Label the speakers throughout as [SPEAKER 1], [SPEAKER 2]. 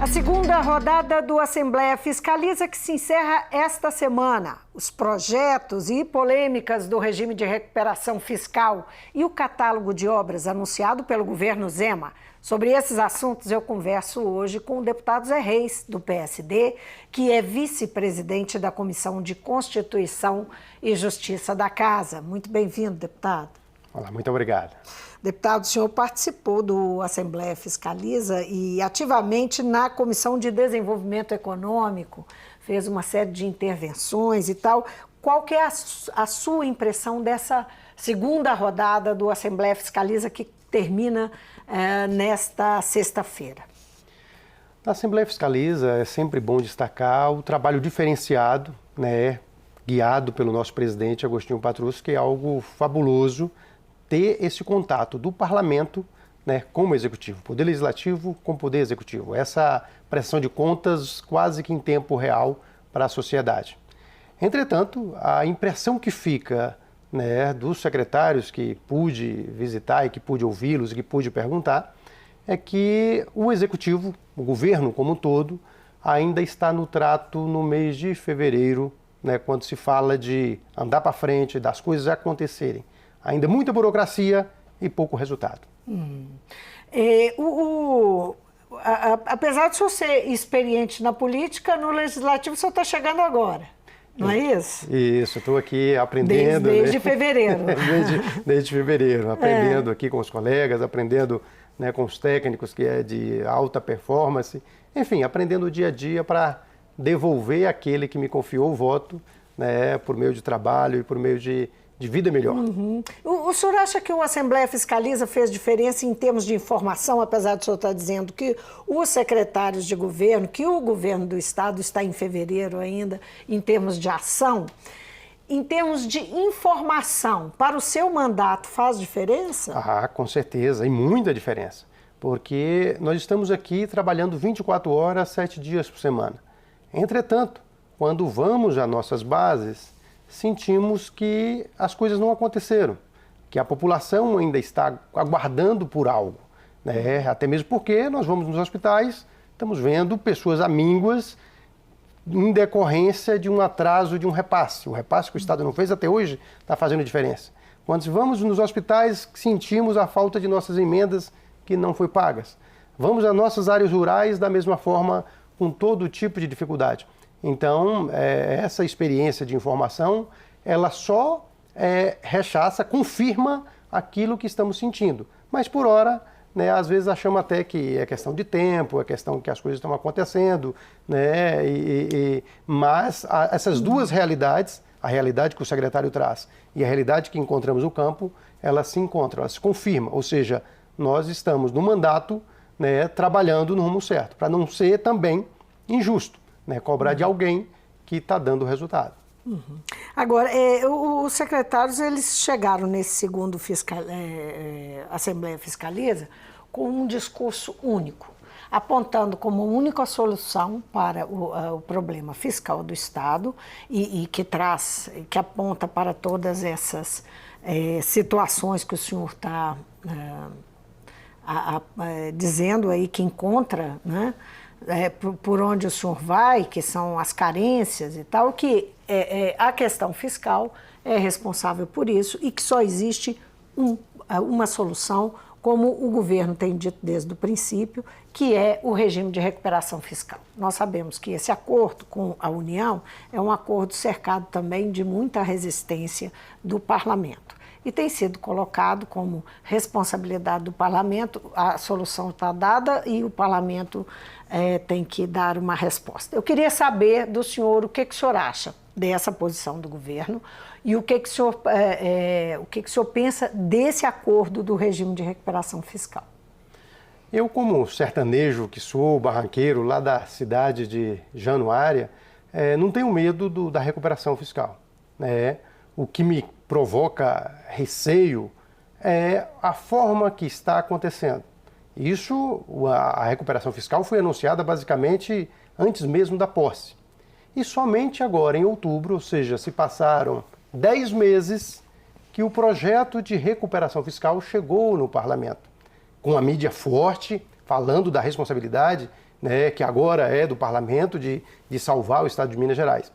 [SPEAKER 1] A segunda rodada do Assembleia Fiscaliza que se encerra esta semana. Os projetos e polêmicas do regime de recuperação fiscal e o catálogo de obras anunciado pelo governo Zema. Sobre esses assuntos eu converso hoje com o deputado Zé Reis, do PSD, que é vice-presidente da Comissão de Constituição e Justiça da Casa. Muito bem-vindo, deputado.
[SPEAKER 2] Olá, muito obrigado.
[SPEAKER 1] Deputado, o senhor participou do Assembleia Fiscaliza e ativamente na Comissão de Desenvolvimento Econômico, fez uma série de intervenções e tal. Qual que é a sua impressão dessa segunda rodada do Assembleia Fiscaliza que termina nesta sexta-feira?
[SPEAKER 2] Na Assembleia Fiscaliza é sempre bom destacar o trabalho diferenciado, guiado pelo nosso presidente Agostinho Patrus, que é algo fabuloso, ter esse contato do parlamento com o executivo, poder legislativo com o poder executivo, essa prestação de contas quase que em tempo real para a sociedade. Entretanto, a impressão que fica dos secretários que pude visitar e que pude ouvi-los e que pude perguntar é que o executivo, o governo como um todo, ainda está no trato no mês de fevereiro, quando se fala de andar para frente, das coisas acontecerem. Ainda muita burocracia e pouco resultado.
[SPEAKER 1] Apesar de o senhor ser experiente na política, no legislativo o senhor está chegando agora, não é isso?
[SPEAKER 2] Isso, estou aqui aprendendo.
[SPEAKER 1] Desde fevereiro.
[SPEAKER 2] desde fevereiro, aprendendo aqui com os colegas, aprendendo com os técnicos, que é de alta performance. Enfim, aprendendo o dia a dia para devolver àquele que me confiou o voto, por meio de trabalho e por meio de vida melhor.
[SPEAKER 1] O senhor acha que o Assembleia Fiscaliza fez diferença em termos de informação, apesar de o senhor estar dizendo que os secretários de governo, que o governo do Estado está em fevereiro ainda, em termos de ação, em termos de informação, para o seu mandato faz diferença?
[SPEAKER 2] Ah, com certeza, e muita diferença, porque nós estamos aqui trabalhando 24 horas, 7 dias por semana. Entretanto, quando vamos às nossas bases, sentimos que as coisas não aconteceram, que a população ainda está aguardando por algo, até mesmo porque nós vamos nos hospitais, estamos vendo pessoas amínguas em decorrência de um atraso de um repasse. O repasse que o Estado não fez até hoje está fazendo diferença. Quando vamos nos hospitais, sentimos a falta de nossas emendas que não foi pagas. Vamos às nossas áreas rurais da mesma forma, com todo tipo de dificuldade. Então, essa experiência de informação, ela só rechaça, confirma aquilo que estamos sentindo. Mas, por hora, às vezes achamos até que é questão de tempo, é questão que as coisas estão acontecendo, mas essas duas realidades, a realidade que o secretário traz e a realidade que encontramos no campo, elas se encontram, elas se confirmam. Ou seja, nós estamos no mandato trabalhando no rumo certo, para não ser também injusto. Cobrar de alguém que está dando resultado.
[SPEAKER 1] Agora, os secretários eles chegaram nesse segundo Assembleia Fiscaliza com um discurso único, apontando como única solução para o problema fiscal do Estado e que aponta para todas essas situações que o senhor está dizendo aí que encontra, por onde o senhor vai, que são as carências e tal, que a questão fiscal é responsável por isso e que só existe uma solução, como o governo tem dito desde o princípio, que é o regime de recuperação fiscal. Nós sabemos que esse acordo com a União é um acordo cercado também de muita resistência do parlamento. E tem sido colocado como responsabilidade do parlamento, a solução está dada e o parlamento tem que dar uma resposta. Eu queria saber do senhor o que o senhor acha dessa posição do governo e o que o senhor pensa desse acordo do regime de recuperação fiscal.
[SPEAKER 2] Eu, como sertanejo que sou, barranqueiro, lá da cidade de Januária, não tenho medo da recuperação fiscal. O que me provoca receio é a forma que está acontecendo. A recuperação fiscal foi anunciada basicamente antes mesmo da posse. E somente agora, em outubro, ou seja, se passaram 10 meses que o projeto de recuperação fiscal chegou no parlamento. Com a mídia forte, falando da responsabilidade né, que agora é do parlamento, de salvar o estado de Minas Gerais.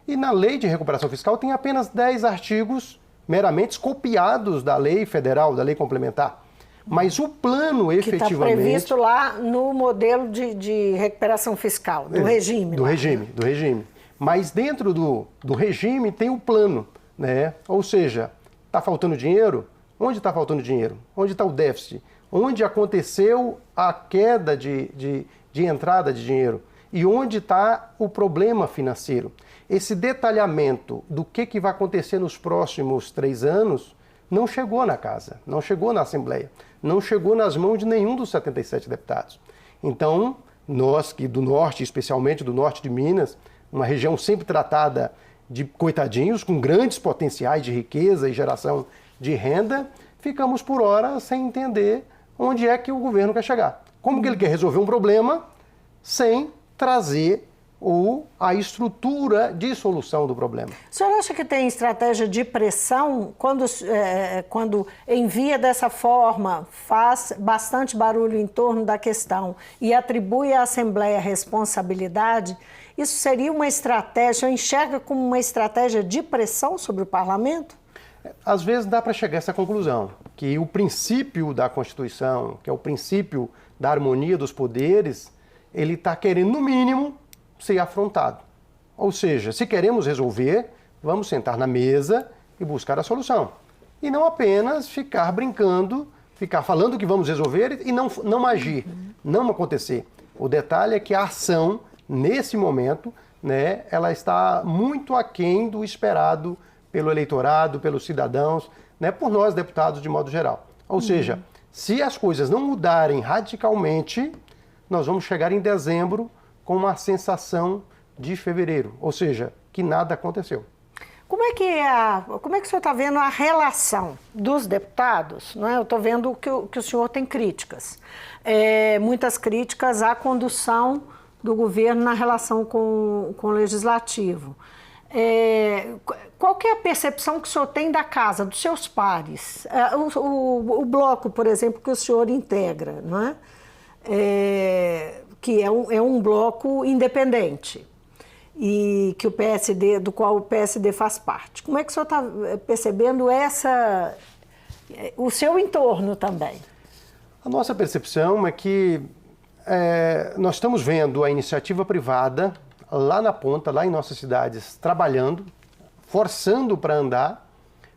[SPEAKER 2] E na lei de recuperação fiscal tem apenas 10 artigos meramente copiados da lei federal, da lei complementar. Mas o plano, efetivamente...
[SPEAKER 1] Que está previsto lá no modelo de recuperação fiscal, do regime.
[SPEAKER 2] Do regime. Mas dentro do regime tem o plano, né? Ou seja, está faltando dinheiro? Onde está faltando dinheiro? Onde está o déficit? Onde aconteceu a queda de entrada de dinheiro? E onde está o problema financeiro? Esse detalhamento do que vai acontecer nos próximos 3 anos não chegou na casa, não chegou na Assembleia, não chegou nas mãos de nenhum dos 77 deputados. Então, nós que do norte, especialmente do norte de Minas, uma região sempre tratada de coitadinhos, com grandes potenciais de riqueza e geração de renda, ficamos por hora sem entender onde é que o governo quer chegar. Como que ele quer resolver um problema sem trazer a estrutura de solução do problema.
[SPEAKER 1] O senhor acha que tem estratégia de pressão quando envia dessa forma, faz bastante barulho em torno da questão e atribui à Assembleia responsabilidade? Isso seria uma estratégia, enxerga como uma estratégia de pressão sobre o parlamento?
[SPEAKER 2] Às vezes dá para chegar a essa conclusão, que o princípio da Constituição, que é o princípio da harmonia dos poderes, ele está querendo, no mínimo, ser afrontado. Ou seja, se queremos resolver, vamos sentar na mesa e buscar a solução. E não apenas ficar brincando, ficar falando que vamos resolver e não agir, não acontecer. O detalhe é que a ação, nesse momento, né, ela está muito aquém do esperado pelo eleitorado, pelos cidadãos, né, por nós deputados de modo geral. Ou seja, se as coisas não mudarem radicalmente, nós vamos chegar em dezembro com uma sensação de fevereiro, ou seja, que nada aconteceu.
[SPEAKER 1] Como é que o senhor está vendo a relação dos deputados? Não é? Eu estou vendo que o senhor tem críticas, muitas críticas à condução do governo na relação com o legislativo. Qual que é a percepção que o senhor tem da casa, dos seus pares? O bloco, por exemplo, que o senhor integra, não é? Que é um bloco independente e que do qual o PSD faz parte. Como é que o senhor está percebendo o seu entorno também?
[SPEAKER 2] A nossa percepção é que nós estamos vendo a iniciativa privada lá na ponta, lá em nossas cidades, trabalhando, forçando para andar,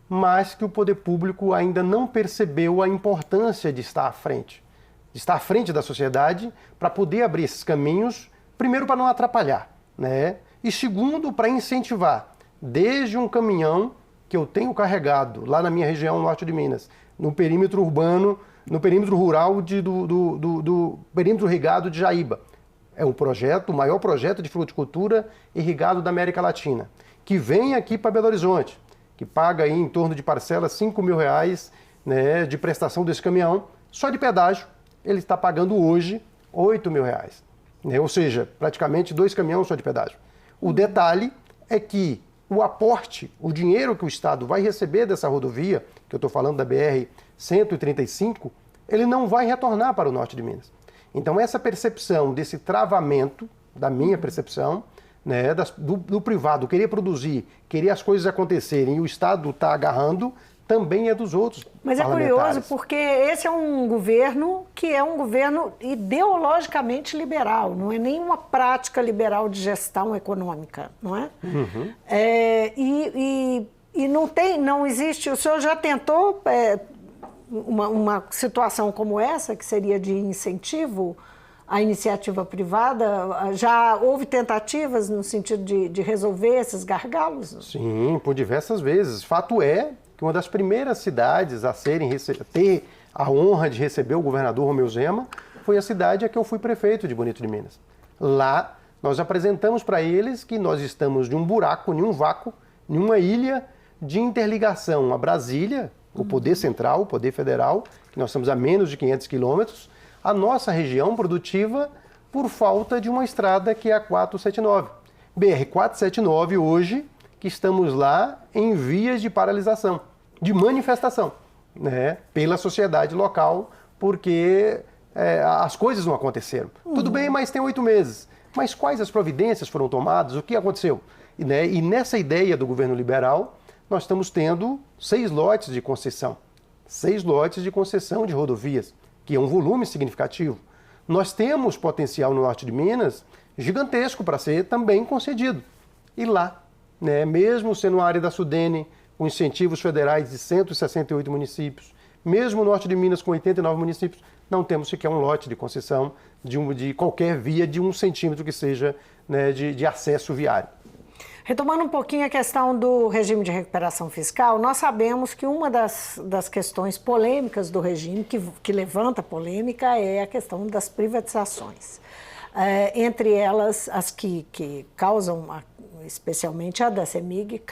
[SPEAKER 2] mas que o poder público ainda não percebeu a importância de estar à frente. De estar à frente da sociedade para poder abrir esses caminhos, primeiro para não atrapalhar, né? E segundo, para incentivar, desde um caminhão que eu tenho carregado lá na minha região norte de Minas, no perímetro urbano, no perímetro rural do perímetro irrigado de Jaíba. É um projeto, o maior projeto de fruticultura irrigado da América Latina, que vem aqui para Belo Horizonte, que paga aí em torno de parcelas R$5.000, né, de prestação desse caminhão, só de pedágio. Ele está pagando hoje R$8.000, né? Ou seja, praticamente 2 caminhões só de pedágio. O detalhe é que o aporte, o dinheiro que o Estado vai receber dessa rodovia, que eu estou falando da BR-135, ele não vai retornar para o norte de Minas. Então essa percepção desse travamento, da minha percepção, né, do privado querer produzir, querer as coisas acontecerem e o Estado está agarrando, também é dos outros.
[SPEAKER 1] Mas é curioso porque esse é um governo que é um governo ideologicamente liberal, não é nenhuma prática liberal de gestão econômica, não é? Uhum. E não existe, o senhor já tentou uma situação como essa, que seria de incentivo à iniciativa privada? Já houve tentativas no sentido de resolver esses gargalos?
[SPEAKER 2] Sim, por diversas vezes. Fato é que uma das primeiras cidades a ter a honra de receber o governador Romeu Zema foi a cidade a que eu fui prefeito de Bonito de Minas. Lá, nós apresentamos para eles que nós estamos de um buraco, em um vácuo, em uma ilha de interligação a Brasília, o poder central, o poder federal, que nós estamos a menos de 500 quilômetros, a nossa região produtiva por falta de uma estrada que é a 479. BR-479 hoje, que estamos lá em vias de paralisação, de manifestação, né, pela sociedade local, porque as coisas não aconteceram. Tudo bem, mas tem 8 meses. Mas quais as providências foram tomadas? O que aconteceu? E nessa ideia do governo liberal, nós estamos tendo 6 lotes de concessão. 6 lotes de concessão de rodovias, que é um volume significativo. Nós temos potencial no norte de Minas gigantesco para ser também concedido. E lá, né, mesmo sendo uma área da Sudene, com incentivos federais de 168 municípios, mesmo o norte de Minas com 89 municípios, não temos sequer um lote de concessão de qualquer via de 1 centímetro que seja, né, de acesso viário.
[SPEAKER 1] Retomando um pouquinho a questão do regime de recuperação fiscal, nós sabemos que uma das questões polêmicas do regime, que levanta polêmica, é a questão das privatizações. Entre elas, as que causam, especialmente a da CEMIG,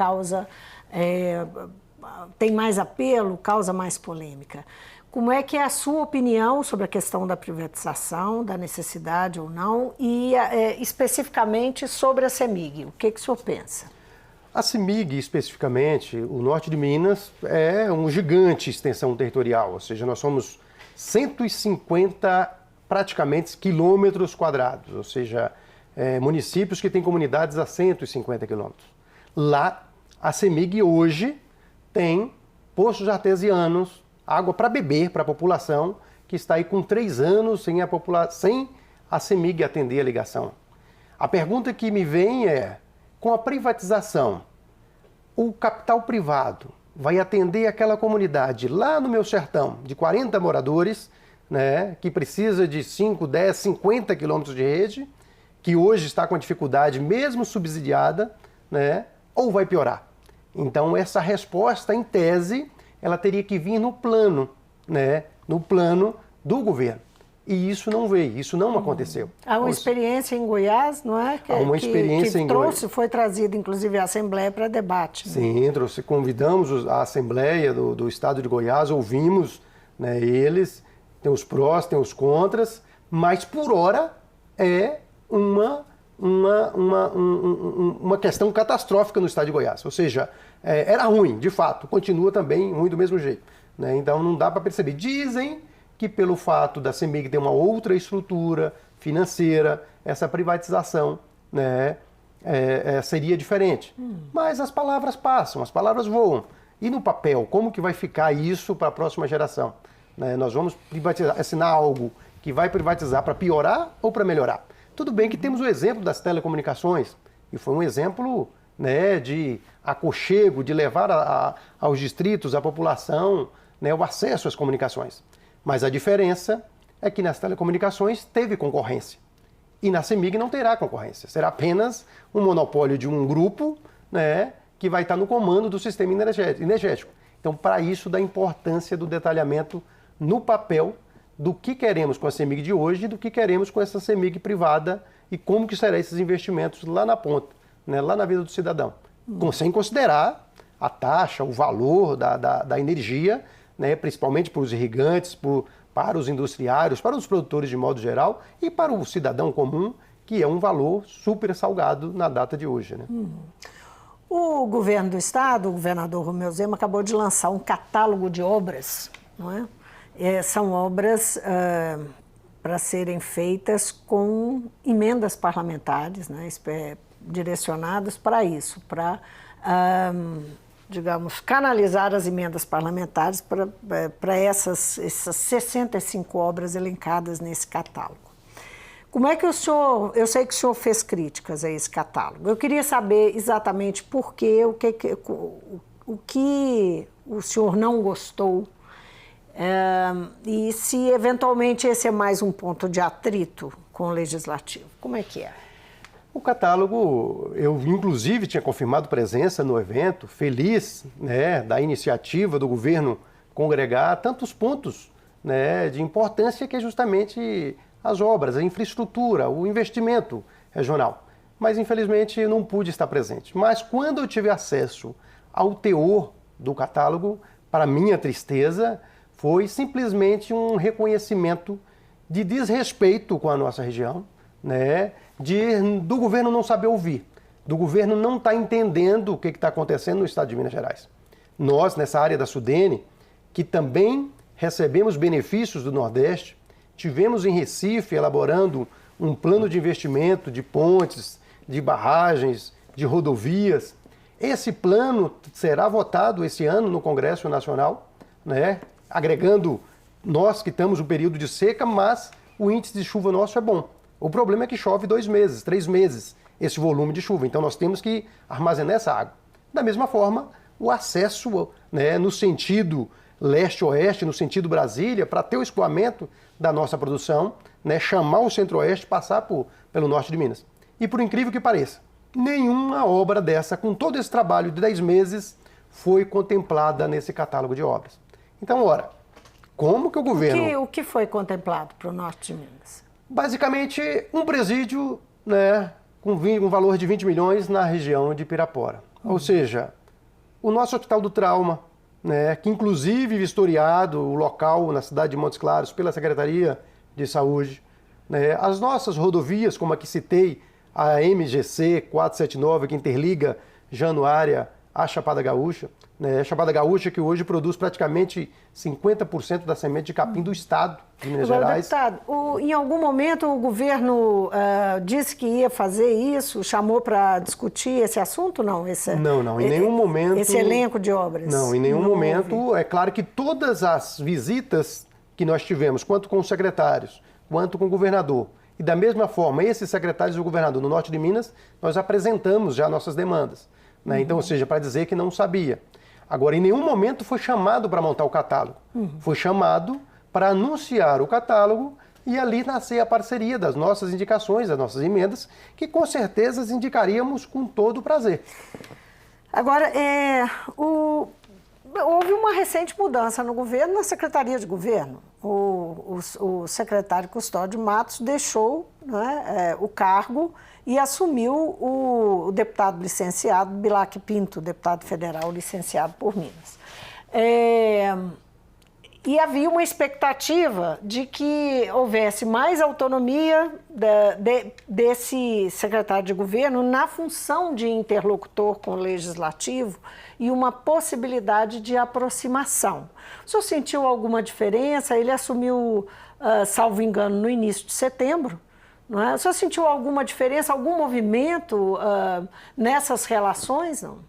[SPEAKER 1] tem mais apelo, causa mais polêmica. Como é que é a sua opinião sobre a questão da privatização, da necessidade ou não, e especificamente sobre a CEMIG? O que o senhor pensa?
[SPEAKER 2] A CEMIG, especificamente, o norte de Minas, é um gigante extensão territorial, ou seja, nós somos 150 praticamente quilômetros quadrados, ou seja, municípios que têm comunidades a 150 quilômetros. Lá, a CEMIG hoje tem poços artesianos, água para beber para a população, que está aí com 3 anos sem a CEMIG atender a ligação. A pergunta que me vem é, com a privatização, o capital privado vai atender aquela comunidade lá no meu sertão, de 40 moradores, né, que precisa de 5, 10, 50 quilômetros de rede, que hoje está com dificuldade mesmo subsidiada, né, ou vai piorar? Então, essa resposta, em tese, ela teria que vir no plano, né? No plano do governo. E isso não veio, isso não aconteceu.
[SPEAKER 1] Há uma experiência em Goiás, não é?
[SPEAKER 2] Há uma experiência em Goiás.
[SPEAKER 1] Foi trazida, inclusive, à Assembleia para debate. Né?
[SPEAKER 2] Sim, convidamos a Assembleia do Estado de Goiás, ouvimos, né, eles, tem os prós, tem os contras, mas por hora é uma questão catastrófica no estado de Goiás. Ou seja, era ruim, de fato, continua também ruim do mesmo jeito. Né? Então não dá para perceber. Dizem que pelo fato da CEMIG ter uma outra estrutura financeira, essa privatização, né, seria diferente. Mas as palavras passam, as palavras voam. E no papel, como que vai ficar isso para a próxima geração? Né? Nós vamos assinar algo que vai privatizar para piorar ou para melhorar? Tudo bem que temos o exemplo das telecomunicações, e foi um exemplo, né, de aconchego, de levar aos distritos, à população, né, o acesso às comunicações. Mas a diferença é que nas telecomunicações teve concorrência. E na CEMIG não terá concorrência. Será apenas um monopólio de um grupo, né, que vai estar no comando do sistema energético. Então, para isso, da importância do detalhamento no papel do que queremos com a CEMIG de hoje e do que queremos com essa CEMIG privada e como que serão esses investimentos lá na ponta, né, lá na vida do cidadão. Sem considerar a taxa, o valor da energia, né, principalmente para os irrigantes, para os industriários, para os produtores de modo geral e para o cidadão comum, que é um valor super salgado na data de hoje. Né?
[SPEAKER 1] O governo do estado, o governador Romeu Zema, acabou de lançar um catálogo de obras, não é? São obras para serem feitas com emendas parlamentares, né, direcionadas para isso, para, digamos, canalizar as emendas parlamentares para essas 65 obras elencadas nesse catálogo. Como é que o senhor... Eu sei que o senhor fez críticas a esse catálogo. Eu queria saber exatamente por quê, o que o senhor não gostou, e se eventualmente esse é mais um ponto de atrito com o legislativo. Como é que é?
[SPEAKER 2] O catálogo, eu inclusive tinha confirmado presença no evento, feliz, né, da iniciativa do governo congregar tantos pontos, né, de importância que é justamente as obras, a infraestrutura, o investimento regional. Mas infelizmente não pude estar presente. Mas quando eu tive acesso ao teor do catálogo, para minha tristeza, foi simplesmente um reconhecimento de desrespeito com a nossa região, né? Do governo não saber ouvir, do governo não estar entendendo o que está acontecendo no estado de Minas Gerais. Nós, nessa área da Sudene, que também recebemos benefícios do Nordeste, tivemos em Recife elaborando um plano de investimento de pontes, de barragens, de rodovias. Esse plano será votado esse ano no Congresso Nacional, né? Agregando nós que estamos no período de seca, mas o índice de chuva nosso é bom. O problema é que chove 2 meses, 3 meses esse volume de chuva, então nós temos que armazenar essa água. Da mesma forma, o acesso, né, no sentido leste-oeste, no sentido Brasília, para ter o escoamento da nossa produção, né, chamar o centro-oeste, passar pelo norte de Minas. E por incrível que pareça, nenhuma obra dessa, com todo esse trabalho de 10 meses, foi contemplada nesse catálogo de obras. Então, ora, como que o governo...
[SPEAKER 1] O que foi contemplado para o norte de Minas?
[SPEAKER 2] Basicamente, um presídio, né, com um valor de 20 milhões na região de Pirapora. Ou seja, o nosso Hospital do Trauma, né, que inclusive vistoriado o local na cidade de Montes Claros pela Secretaria de Saúde, né, as nossas rodovias, como a que citei, a MGC 479, que interliga Januária à Chapada Gaúcha, né, Chapada Gaúcha que hoje produz praticamente 50% da semente de capim do estado de Minas Gerais.
[SPEAKER 1] Deputado, em algum momento o governo disse que ia fazer isso, chamou para discutir esse assunto, não?
[SPEAKER 2] Não, em nenhum momento...
[SPEAKER 1] Esse elenco de obras?
[SPEAKER 2] Não, em nenhum momento. É claro que todas as visitas que nós tivemos, quanto com os secretários, quanto com o governador, e da mesma forma, esses secretários do governador no norte de Minas, nós apresentamos já nossas demandas, né? Então, ou seja, para dizer que não sabia. Agora, em nenhum momento foi chamado para montar o catálogo. Foi chamado para anunciar o catálogo e ali nascer a parceria das nossas indicações, das nossas emendas, que com certeza as indicaríamos com todo o prazer.
[SPEAKER 1] Agora, houve uma recente mudança no governo, na Secretaria de Governo. O secretário Custódio Matos deixou, né, o cargo e assumiu o deputado licenciado Bilac Pinto, deputado federal licenciado por Minas. E havia uma expectativa de que houvesse mais autonomia desse secretário de governo na função de interlocutor com o legislativo e uma possibilidade de aproximação. O senhor sentiu alguma diferença? Ele assumiu, salvo engano, no início de setembro. Não é? O senhor sentiu alguma diferença, algum movimento nessas relações? Não?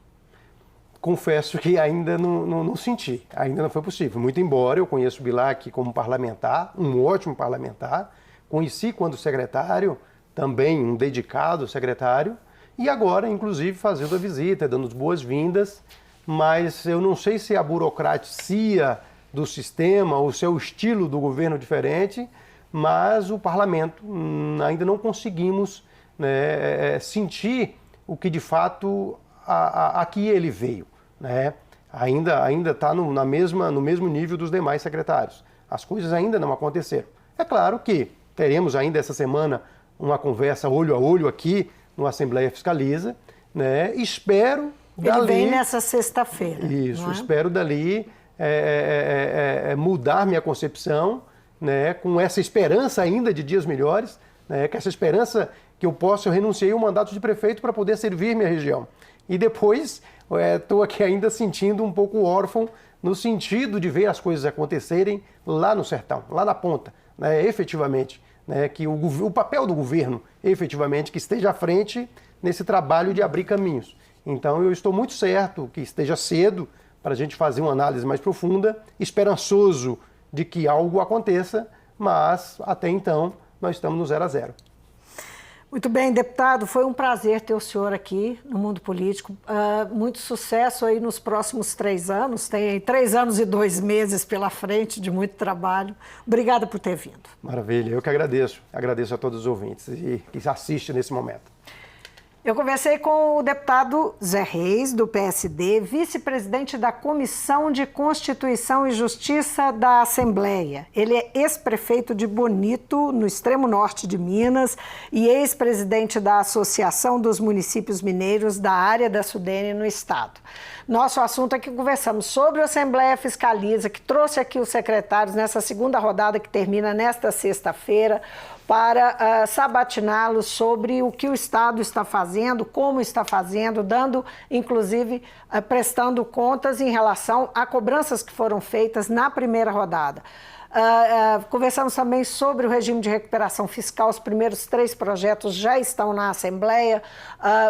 [SPEAKER 2] Confesso que ainda não senti, ainda não foi possível. Muito embora eu conheço o Bilac como parlamentar, um ótimo parlamentar, conheci quando secretário, também um dedicado secretário, e agora, inclusive, fazendo a visita, dando as boas-vindas, mas eu não sei se a burocracia do sistema, o seu estilo do governo diferente, mas o parlamento ainda não conseguimos, né, sentir o que de fato aqui ele veio, né? Ainda está no mesmo nível dos demais secretários. As coisas ainda não aconteceram. É claro que teremos ainda essa semana uma conversa olho a olho aqui no Assembleia Fiscaliza, né? Espero dali...
[SPEAKER 1] Ele vem nessa sexta-feira.
[SPEAKER 2] Isso,
[SPEAKER 1] não é?
[SPEAKER 2] Espero dali mudar minha concepção, né? Com essa esperança ainda de dias melhores, né? Com essa esperança que eu renunciei ao mandato de prefeito para poder servir minha região. E depois estou aqui ainda sentindo um pouco órfão no sentido de ver as coisas acontecerem lá no sertão, lá na ponta, né, efetivamente, né, que o papel do governo, efetivamente, que esteja à frente nesse trabalho de abrir caminhos. Então eu estou muito certo que esteja cedo para a gente fazer uma análise mais profunda, esperançoso de que algo aconteça, mas até então nós estamos no 0 a 0.
[SPEAKER 1] Muito bem, deputado, foi um prazer ter o senhor aqui no mundo político. Muito sucesso aí nos próximos 3 anos. Tem aí 3 anos e 2 meses pela frente de muito trabalho. Obrigada por ter vindo.
[SPEAKER 2] Maravilha, eu que agradeço. Agradeço a todos os ouvintes que assistem nesse momento.
[SPEAKER 1] Eu conversei com o deputado Zé Reis, do PSD, vice-presidente da Comissão de Constituição e Justiça da Assembleia. Ele é ex-prefeito de Bonito, no extremo norte de Minas, e ex-presidente da Associação dos Municípios Mineiros da área da Sudene, no estado. Nosso assunto é que conversamos sobre a Assembleia Fiscaliza, que trouxe aqui os secretários nessa segunda rodada que termina nesta sexta-feira, para sabatiná-los sobre o que o Estado está fazendo, como está fazendo, dando, inclusive, prestando contas em relação a cobranças que foram feitas na primeira rodada. Conversamos também sobre o regime de recuperação fiscal. Os primeiros 3 projetos já estão na Assembleia,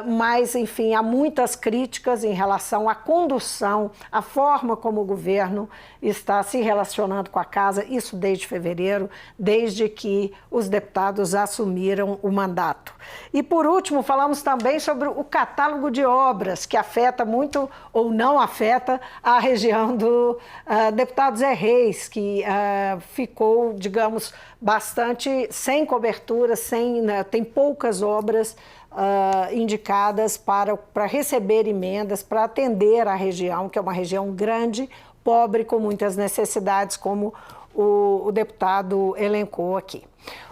[SPEAKER 1] mas, enfim, há muitas críticas em relação à condução, à forma como o governo está se relacionando com a Casa, isso desde fevereiro, desde que os deputados assumiram o mandato. E, por último, falamos também sobre o catálogo de obras que afeta muito ou não afeta a região do deputado Zé Reis, que ficou, digamos, bastante sem cobertura, tem poucas obras indicadas para receber emendas, para atender a região, que é uma região grande, pobre, com muitas necessidades, como o deputado elencou aqui.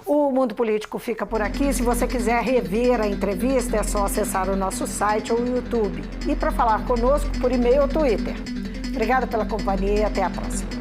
[SPEAKER 1] O Mundo Político fica por aqui. Se você quiser rever a entrevista, é só acessar o nosso site ou o YouTube. E para falar conosco, por e-mail ou Twitter. Obrigada pela companhia e até a próxima.